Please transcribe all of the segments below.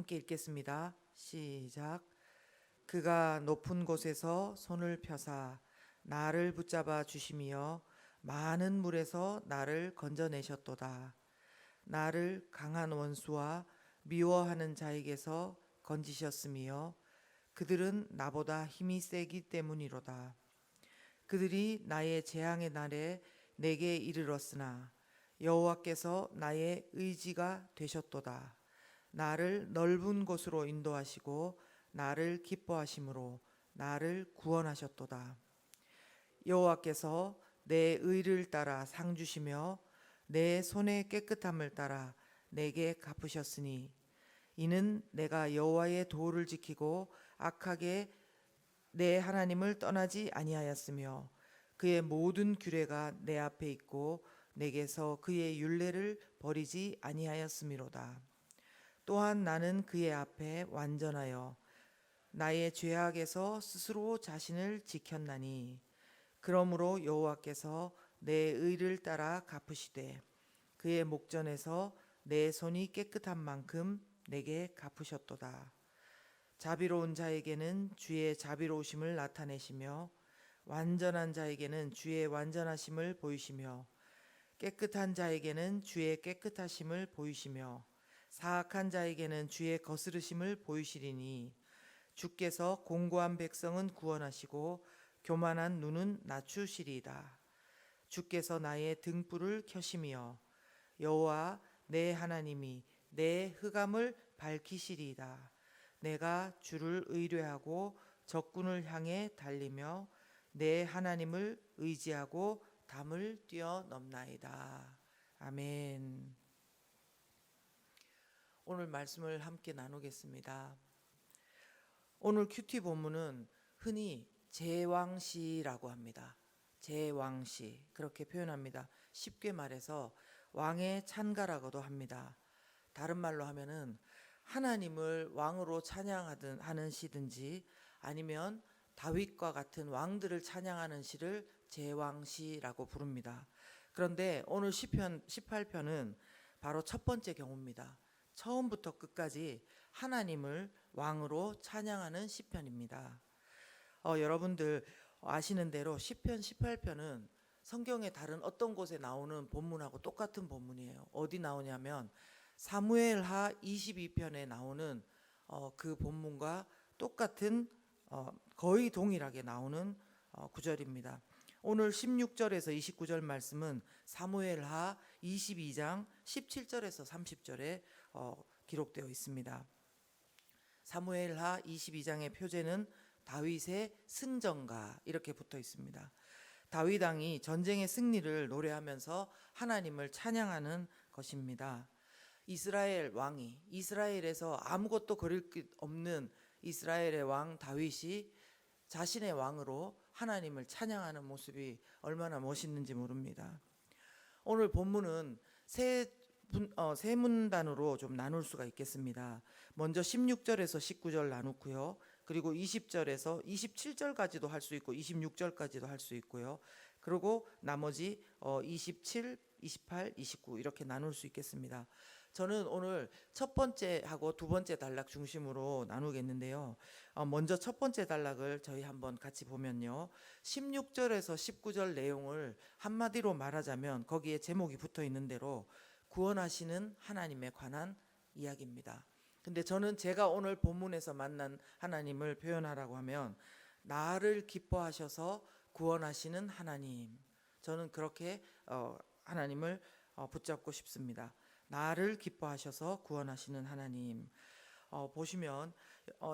함께 읽겠습니다. 시작. 그가 높은 곳에서 손을 펴사 나를 붙잡아 주시며 많은 물에서 나를 건져내셨도다. 나를 강한 원수와 미워하는 자에게서 건지셨으며 그들은 나보다 힘이 세기 때문이로다. 그들이 나의 재앙의 날에 내게 이르렀으나 여호와께서 나의 의지가 되셨도다. 나를 넓은 곳으로 인도하시고 나를 기뻐하심으로 나를 구원하셨도다. 여호와께서 내 의를 따라 상 주시며 내 손의 깨끗함을 따라 내게 갚으셨으니 이는 내가 여호와의 도를 지키고 악하게 내 하나님을 떠나지 아니하였으며 그의 모든 규례가 내 앞에 있고 내게서 그의 율례를 버리지 아니하였음이로다. 또한 나는 그의 앞에 완전하여 나의 죄악에서 스스로 자신을 지켰나니 그러므로 여호와께서 내 의를 따라 갚으시되 그의 목전에서 내 손이 깨끗한 만큼 내게 갚으셨도다. 자비로운 자에게는 주의 자비로우심을 나타내시며 완전한 자에게는 주의 완전하심을 보이시며 깨끗한 자에게는 주의 깨끗하심을 보이시며 사악한 자에게는 주의 거스르심을 보이시리니 주께서 공고한 백성은 구원하시고 교만한 눈은 낮추시리이다. 주께서 나의 등불을 켜시며 여호와 내 하나님이 내 흑암을 밝히시리이다. 내가 주를 의뢰하고 적군을 향해 달리며 내 하나님을 의지하고 담을 뛰어넘나이다. 아멘. 오늘 말씀을 함께 나누겠습니다. 오늘 큐티 본문은 흔히 제왕시라고 합니다. 제왕시 그렇게 표현합니다. 쉽게 말해서 왕의 찬가라고도 합니다. 다른 말로 하면은 하나님을 왕으로 찬양하는 시든지 아니면 다윗과 같은 왕들을 찬양하는 시를 제왕시라고 부릅니다. 그런데 오늘 시편 18편은 바로 첫 번째 경우입니다. 처음부터 끝까지 하나님을 왕으로 찬양하는 시편입니다. 여러분들 아시는 대로 시편 18편은 성경의 다른 어떤 곳에 나오는 본문하고 똑같은 본문이에요. 어디 나오냐면 사무엘하 22편에 나오는 그 본문과 똑같은 거의 동일하게 나오는 구절입니다. 오늘 16절에서 29절 말씀은 사무엘하 22장 17절에서 30절에 기록되어 있습니다. 사무엘하 22장의 표제는 다윗의 승전가 이렇게 붙어 있습니다. 다윗 왕이 전쟁의 승리를 노래하면서 하나님을 찬양하는 것입니다. 이스라엘 왕이 이스라엘에서 아무것도 거릴 것 없는 이스라엘의 왕 다윗이 자신의 왕으로 하나님을 찬양하는 모습이 얼마나 멋있는지 모릅니다. 오늘 본문은 세 문단으로 좀 나눌 수가 있겠습니다. 먼저 16절에서 19절 나누고요. 그리고 20절에서 27절까지도 할 수 있고 26절까지도 할 수 있고요. 그리고 나머지 27, 28, 29 이렇게 나눌 수 있겠습니다. 저는 오늘 첫 번째하고 두 번째 단락 중심으로 나누겠는데요. 먼저 첫 번째 단락을 저희 한번 같이 보면요. 16절에서 19절 내용을 한마디로 말하자면 거기에 제목이 붙어 있는 대로 구원하시는 하나님에 관한 이야기입니다. 근데 저는 제가 오늘 본문에서 만난 하나님을 표현하라고 하면 나를 기뻐하셔서 구원하시는 하나님, 저는 그렇게 하나님을 붙잡고 싶습니다. 나를 기뻐하셔서 구원하시는 하나님. 보시면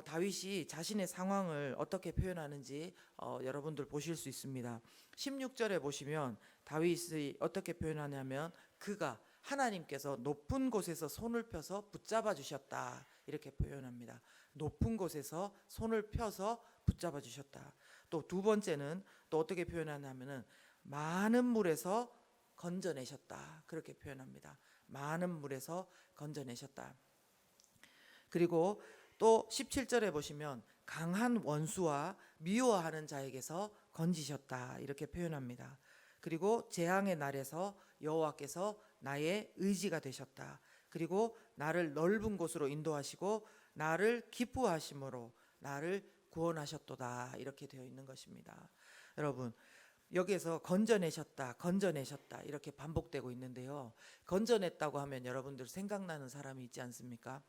다윗이 자신의 상황을 어떻게 표현하는지 여러분들 보실 수 있습니다. 16절에 보시면 다윗이 어떻게 표현하냐면 그가 하나님께서 높은 곳에서 손을 펴서 붙잡아 주셨다 이렇게 표현합니다. 높은 곳에서 손을 펴서 붙잡아 주셨다. 또 두 번째는 또 어떻게 표현하냐면은 많은 물에서 건져내셨다 그렇게 표현합니다. 많은 물에서 건져내셨다. 그리고 또 17절에 보시면 강한 원수와 미워하는 자에게서 건지셨다 이렇게 표현합니다. 그리고 재앙의 날에서 여호와께서 나의 의지가 되셨다. 그리고 나를 넓은 곳으로 인도하시고 나를 기뻐하심으로 나를 구원하셨도다 이렇게 되어 있는 것입니다. 여러분 여기에서 건져내셨다, 건져내셨다 이렇게 반복되고 있는데요. 건져냈다고 하면 여러분들 생각나는 사람이 있지 않습니까?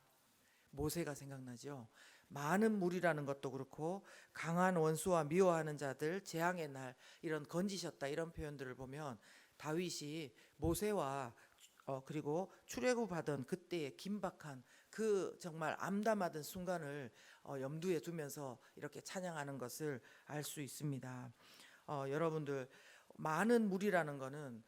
모세가 생각나죠. 많은 물이라는 것도 그렇고 강한 원수와 미워하는 자들 재앙의 날 이런 건지셨다 이런 표현들을 보면 다윗이 모세와 그리고 출애굽하던 그때의 긴박한 그 정말 암담하던 순간을 염두에 두면서 이렇게 찬양하는 것을 알 수 있습니다. 여러분들 많은 물이라는 거는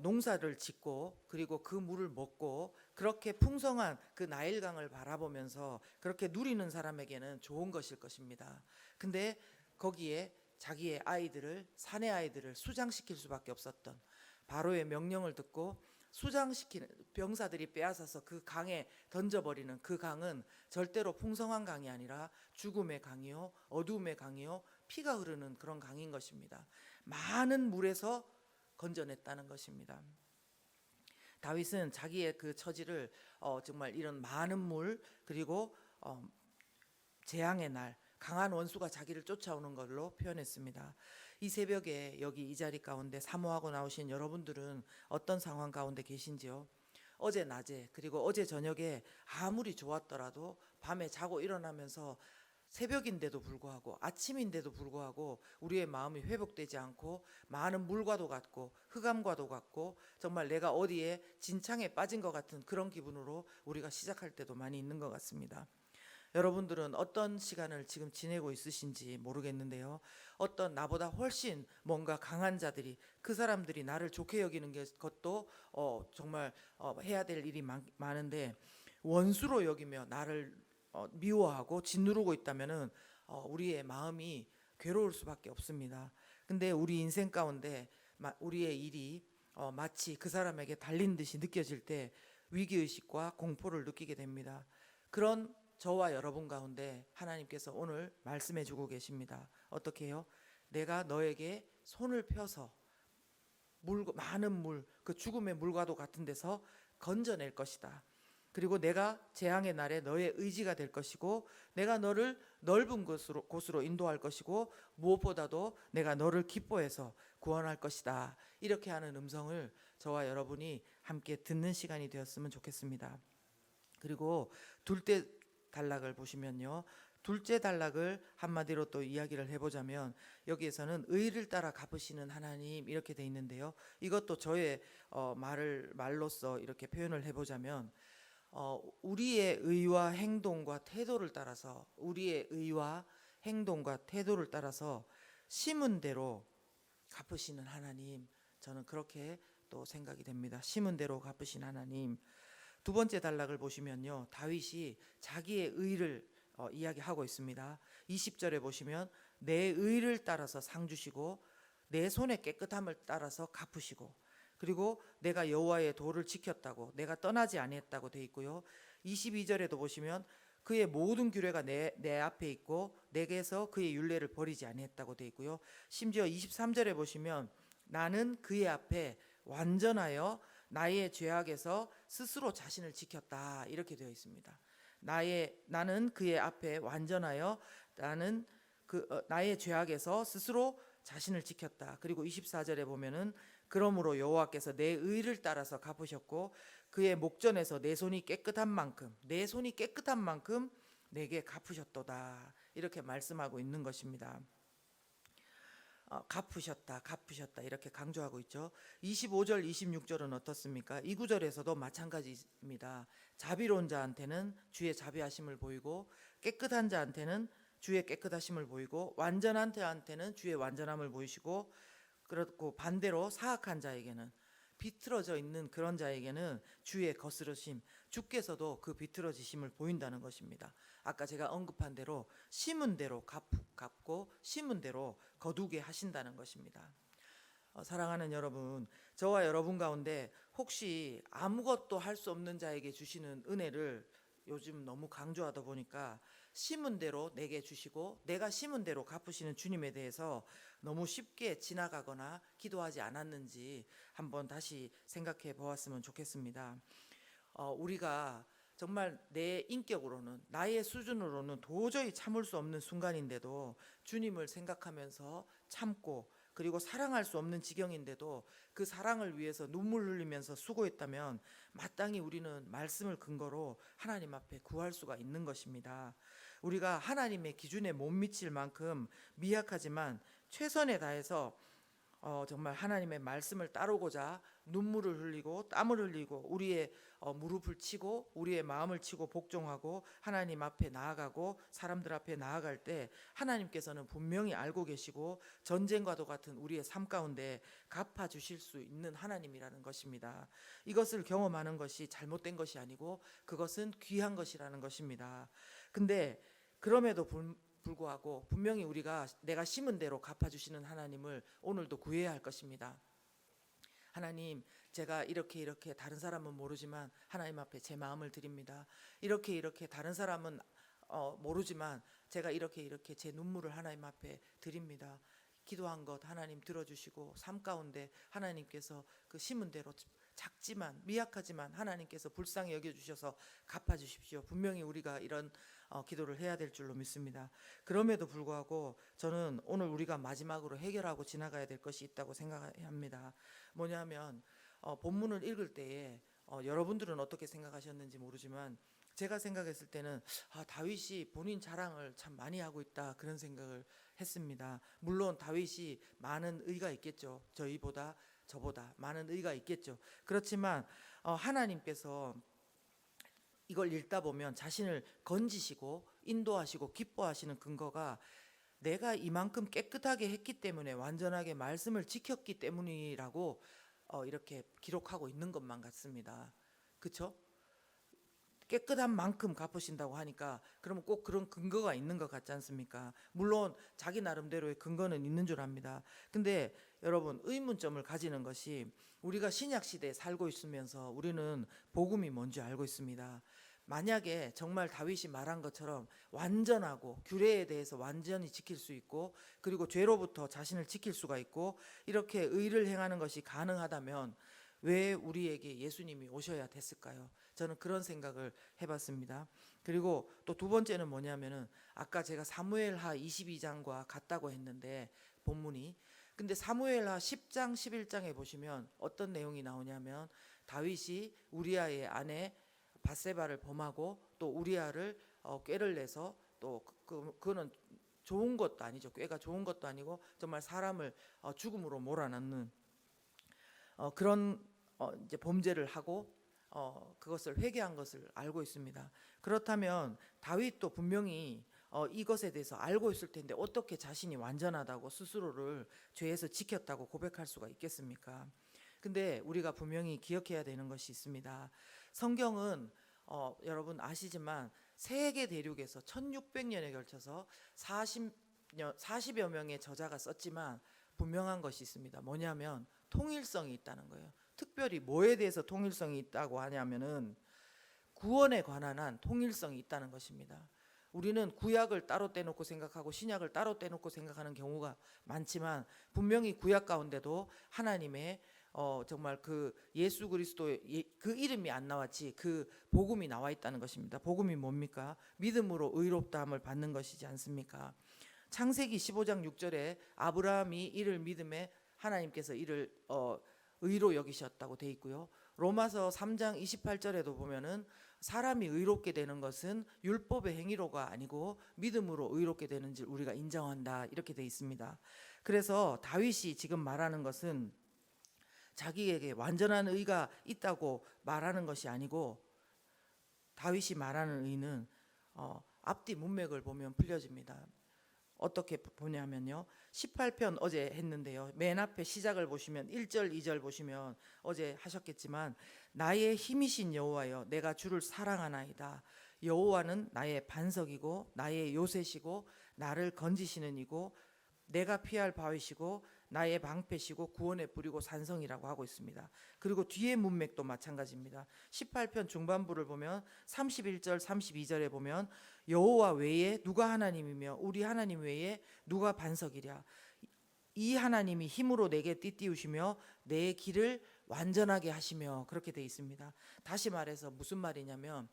농사를 짓고 그리고 그 물을 먹고 그렇게 풍성한 그 나일강을 바라보면서 그렇게 누리는 사람에게는 좋은 것일 것입니다. 근데 거기에 자기의 아이들을 사내 아이들을 수장시킬 수밖에 없었던 바로의 명령을 듣고 수장시키는 병사들이 빼앗아서 그 강에 던져버리는 그 강은 절대로 풍성한 강이 아니라 죽음의 강이요 어두움의 강이요 피가 흐르는 그런 강인 것입니다. 많은 물에서 건져냈다는 것입니다. 다윗은 자기의 그 처지를 정말 이런 많은 물 그리고 재앙의 날 강한 원수가 자기를 쫓아오는 걸로 표현했습니다. 이 새벽에 여기 이 자리 가운데 사모하고 나오신 여러분들은 어떤 상황 가운데 계신지요? 어제 낮에 그리고 어제 저녁에 아무리 좋았더라도 밤에 자고 일어나면서 새벽인데도 불구하고 아침인데도 불구하고 우리의 마음이 회복되지 않고 많은 물과도 같고 흑암과도 같고 정말 내가 어디에 진창에 빠진 것 같은 그런 기분으로 우리가 시작할 때도 많이 있는 것 같습니다. 여러분들은 어떤 시간을 지금 지내고 있으신지 모르겠는데요. 어떤 나보다 훨씬 뭔가 강한 자들이 그 사람들이 나를 좋게 여기는 것도 정말 해야 될 일이 많은데 원수로 여기며 나를 미워하고 짓누르고 있다면은 우리의 마음이 괴로울 수밖에 없습니다. 근데 우리 인생 가운데 우리의 일이 마치 그 사람에게 달린 듯이 느껴질 때 위기의식과 공포를 느끼게 됩니다. 그런 저와 여러분 가운데 하나님께서 오늘 말씀해 주고 계십니다. 어떻게 해요? 내가 너에게 손을 펴서 많은 물, 그 죽음의 물과도 같은 데서 건져낼 것이다. 그리고 내가 재앙의 날에 너의 의지가 될 것이고 내가 너를 넓은 곳으로 인도할 것이고 무엇보다도 내가 너를 기뻐해서 구원할 것이다. 이렇게 하는 음성을 저와 여러분이 함께 듣는 시간이 되었으면 좋겠습니다. 그리고 둘째 단락을 보시면요. 둘째 단락을 한마디로 또 이야기를 해보자면 여기에서는 의를 따라 갚으시는 하나님 이렇게 돼 있는데요. 이것도 저의 말로써 이렇게 표현을 해보자면 우리의 의와 행동과 태도를 따라서 우리의 의와 행동과 태도를 따라서 심은 대로 갚으시는 하나님 저는 그렇게 또 생각이 됩니다. 심은 대로 갚으신 하나님. 두 번째 단락을 보시면요. 다윗이 자기의 의를 이야기하고 있습니다. 20절에 보시면 내 의를 따라서 상 주시고 내 손의 깨끗함을 따라서 갚으시고 그리고 내가 여호와의 도를 지켰다고 내가 떠나지 아니했다고 돼 있고요. 22절에도 보시면 그의 모든 규례가 내 앞에 있고 내게서 그의 율례를 버리지 아니했다고 돼 있고요. 심지어 23절에 보시면 나는 그의 앞에 완전하여 나의 죄악에서 스스로 자신을 지켰다 이렇게 되어 있습니다. 나는 그의 앞에 완전하여 나의 죄악에서 스스로 자신을 지켰다. 그리고 24절에 보면은 그러므로 여호와께서 내 의를 따라서 갚으셨고 그의 목전에서 내 손이 깨끗한 만큼 내게 갚으셨도다. 이렇게 말씀하고 있는 것입니다. 갚으셨다 이렇게 강조하고 있죠. 25절 26절은 어떻습니까? 이 구절에서도 마찬가지입니다. 자비로운 자한테는 주의 자비하심을 보이고 깨끗한 자한테는 주의 깨끗하심을 보이고 완전한 자한테는 주의 완전함을 보이시고 그렇고 반대로 사악한 자에게는 비틀어져 있는 그런 자에게는 주의 거스르심, 주께서도 그 비틀어지심을 보인다는 것입니다. 아까 제가 언급한 대로 심은 대로 갚고 심은 대로 거두게 하신다는 것입니다. 사랑하는 여러분, 저와 여러분 가운데 혹시 아무것도 할 수 없는 자에게 주시는 은혜를 요즘 너무 강조하다 보니까 심은 대로 내게 주시고 내가 심은 대로 갚으시는 주님에 대해서 너무 쉽게 지나가거나 기도하지 않았는지 한번 다시 생각해 보았으면 좋겠습니다. 우리가 정말 내 인격으로는 나의 수준으로는 도저히 참을 수 없는 순간인데도 주님을 생각하면서 참고 그리고 사랑할 수 없는 지경인데도 그 사랑을 위해서 눈물 흘리면서 수고했다면 마땅히 우리는 말씀을 근거로 하나님 앞에 구할 수가 있는 것입니다. 우리가 하나님의 기준에 못 미칠 만큼 미약하지만 최선에 다해서 정말 하나님의 말씀을 따르고자 눈물을 흘리고 땀을 흘리고 우리의 무릎을 치고 우리의 마음을 치고 복종하고 하나님 앞에 나아가고 사람들 앞에 나아갈 때 하나님께서는 분명히 알고 계시고 전쟁과도 같은 우리의 삶 가운데 갚아주실 수 있는 하나님이라는 것입니다. 이것을 경험하는 것이 잘못된 것이 아니고 그것은 귀한 것이라는 것입니다. 근데 그럼에도 불구하고 분명히 우리가 내가 심은 대로 갚아주시는 하나님을 오늘도 구해야 할 것입니다. 하나님, 제가 이렇게 다른 사람은 모르지만 하나님 앞에 제 마음을 드립니다. 이렇게 다른 사람은 모르지만 제가 이렇게 제 눈물을 하나님 앞에 드립니다. 기도한 것 하나님 들어주시고 삶 가운데 하나님께서 그 심은 대로 작지만 미약하지만 하나님께서 불쌍히 여겨주셔서 갚아주십시오. 분명히 우리가 이런 기도를 해야 될 줄로 믿습니다. 그럼에도 불구하고 저는 오늘 우리가 마지막으로 해결하고 지나가야 될 것이 있다고 생각합니다. 뭐냐면 본문을 읽을 때에 여러분들은 어떻게 생각하셨는지 모르지만 제가 생각했을 때는 다윗이 본인 자랑을 참 많이 하고 있다 그런 생각을 했습니다. 물론 다윗이 많은 의가 있겠죠. 저보다 많은 의가 있겠죠. 그렇지만 하나님께서 이걸 읽다 보면 자신을 건지시고 인도하시고 기뻐하시는 근거가 내가 이만큼 깨끗하게 했기 때문에 완전하게 말씀을 지켰기 때문이라고 이렇게 기록하고 있는 것만 같습니다. 그렇죠? 깨끗한 만큼 갚으신다고 하니까 그러면 꼭 그런 근거가 있는 것 같지 않습니까? 물론 자기 나름대로의 근거는 있는 줄 압니다. 근데 여러분 의문점을 가지는 것이 우리가 신약 시대에 살고 있으면서 우리는 복음이 뭔지 알고 있습니다. 만약에 정말 다윗이 말한 것처럼 완전하고 규례에 대해서 완전히 지킬 수 있고 그리고 죄로부터 자신을 지킬 수가 있고 이렇게 의를 행하는 것이 가능하다면 왜 우리에게 예수님이 오셔야 됐을까요? 저는 그런 생각을 해봤습니다. 그리고 또 두 번째는 뭐냐면은 아까 제가 사무엘하 22장과 같다고 했는데 본문이 근데 사무엘하 10장 11장에 보시면 어떤 내용이 나오냐면 다윗이 우리아의 아내 밧세바를 범하고 또 우리아를 꾀를 내서 또 그거는 좋은 것도 아니죠. 꾀가 좋은 것도 아니고 정말 사람을 죽음으로 몰아넣는 그런 이제 범죄를 하고 그것을 회개한 것을 알고 있습니다. 그렇다면 다윗도 분명히 이것에 대해서 알고 있을 텐데 어떻게 자신이 완전하다고 스스로를 죄에서 지켰다고 고백할 수가 있겠습니까? 근데 우리가 분명히 기억해야 되는 것이 있습니다. 성경은 여러분 아시지만 세계 대륙에서 1600년에 걸쳐서 40여 명의 저자가 썼지만 분명한 것이 있습니다. 뭐냐면 통일성이 있다는 거예요. 특별히 뭐에 대해서 통일성이 있다고 하냐면은 구원에 관한 한 통일성이 있다는 것입니다. 우리는 구약을 따로 떼놓고 생각하고 신약을 따로 떼놓고 생각하는 경우가 많지만 분명히 구약 가운데도 하나님의 정말 그 예수 그리스도의 그 이름이 안 나왔지 그 복음이 나와 있다는 것입니다. 복음이 뭡니까? 믿음으로 의롭다함을 받는 것이지 않습니까? 창세기 15장 6절에 아브라함이 이를 믿음에 하나님께서 이를 의로 여기셨다고 돼 있고요. 로마서 3장 28절에도 보면은 사람이 의롭게 되는 것은 율법의 행위로가 아니고 믿음으로 의롭게 되는 줄 우리가 인정한다 이렇게 돼 있습니다. 그래서 다윗이 지금 말하는 것은 자기에게 완전한 의가 있다고 말하는 것이 아니고 다윗이 말하는 의는 앞뒤 문맥을 보면 풀려집니다. 어떻게 보냐면요. 18편 어제 했는데요. 맨 앞에 시작을 보시면 1절 2절 보시면 어제 하셨겠지만 나의 힘이신 여호와여 내가 주를 사랑하나이다. 여호와는 나의 반석이고 나의 요새시고 나를 건지시는 이고 내가 피할 바위시고 나의 방패시고 구원의 뿌리고 산성이라고 하고 있습니다. 그리고 뒤에 문맥도 마찬가지입니다. 18편 중반부를 보면 31절 32절에 보면 여호와 외에 누가 하나님이며 우리 하나님 외에 누가 반석이랴. 이 하나님이 힘으로 내게 띠띠우시며 내 길을 완전하게 하시며, 그렇게 돼 있습니다. 다시 말해서 무슨 말이냐면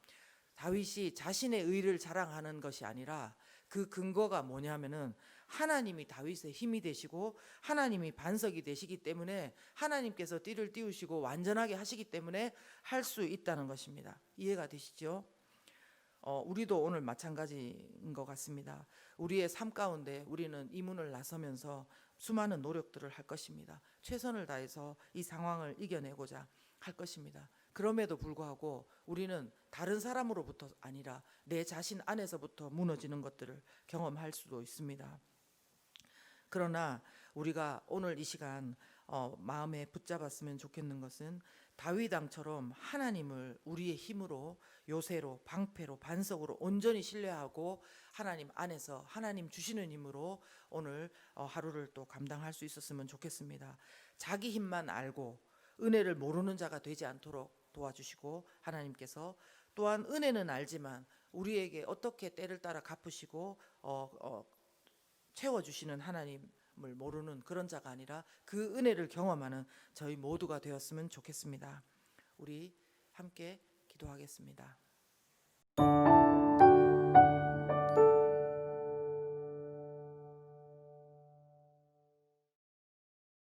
다윗이 자신의 의를 자랑하는 것이 아니라 그 근거가 뭐냐면은 하나님이 다윗의 힘이 되시고 하나님이 반석이 되시기 때문에 하나님께서 띠를 띄우시고 완전하게 하시기 때문에 할 수 있다는 것입니다. 이해가 되시죠? 우리도 오늘 마찬가지인 것 같습니다. 우리의 삶 가운데 우리는 이 문을 나서면서 수많은 노력들을 할 것입니다. 최선을 다해서 이 상황을 이겨내고자 할 것입니다. 그럼에도 불구하고 우리는 다른 사람으로부터 아니라 내 자신 안에서부터 무너지는 것들을 경험할 수도 있습니다. 그러나 우리가 오늘 이 시간 마음에 붙잡았으면 좋겠는 것은 다윗 왕처럼 하나님을 우리의 힘으로, 요새로, 방패로, 반석으로 온전히 신뢰하고 하나님 안에서 하나님 주시는 힘으로 오늘 하루를 또 감당할 수 있었으면 좋겠습니다. 자기 힘만 알고 은혜를 모르는 자가 되지 않도록 도와주시고, 하나님께서 또한 은혜는 알지만 우리에게 어떻게 때를 따라 갚으시고 채워주시는 하나님을 모르는 그런 자가 아니라 그 은혜를 경험하는 저희 모두가 되었으면 좋겠습니다. 우리 함께 기도하겠습니다.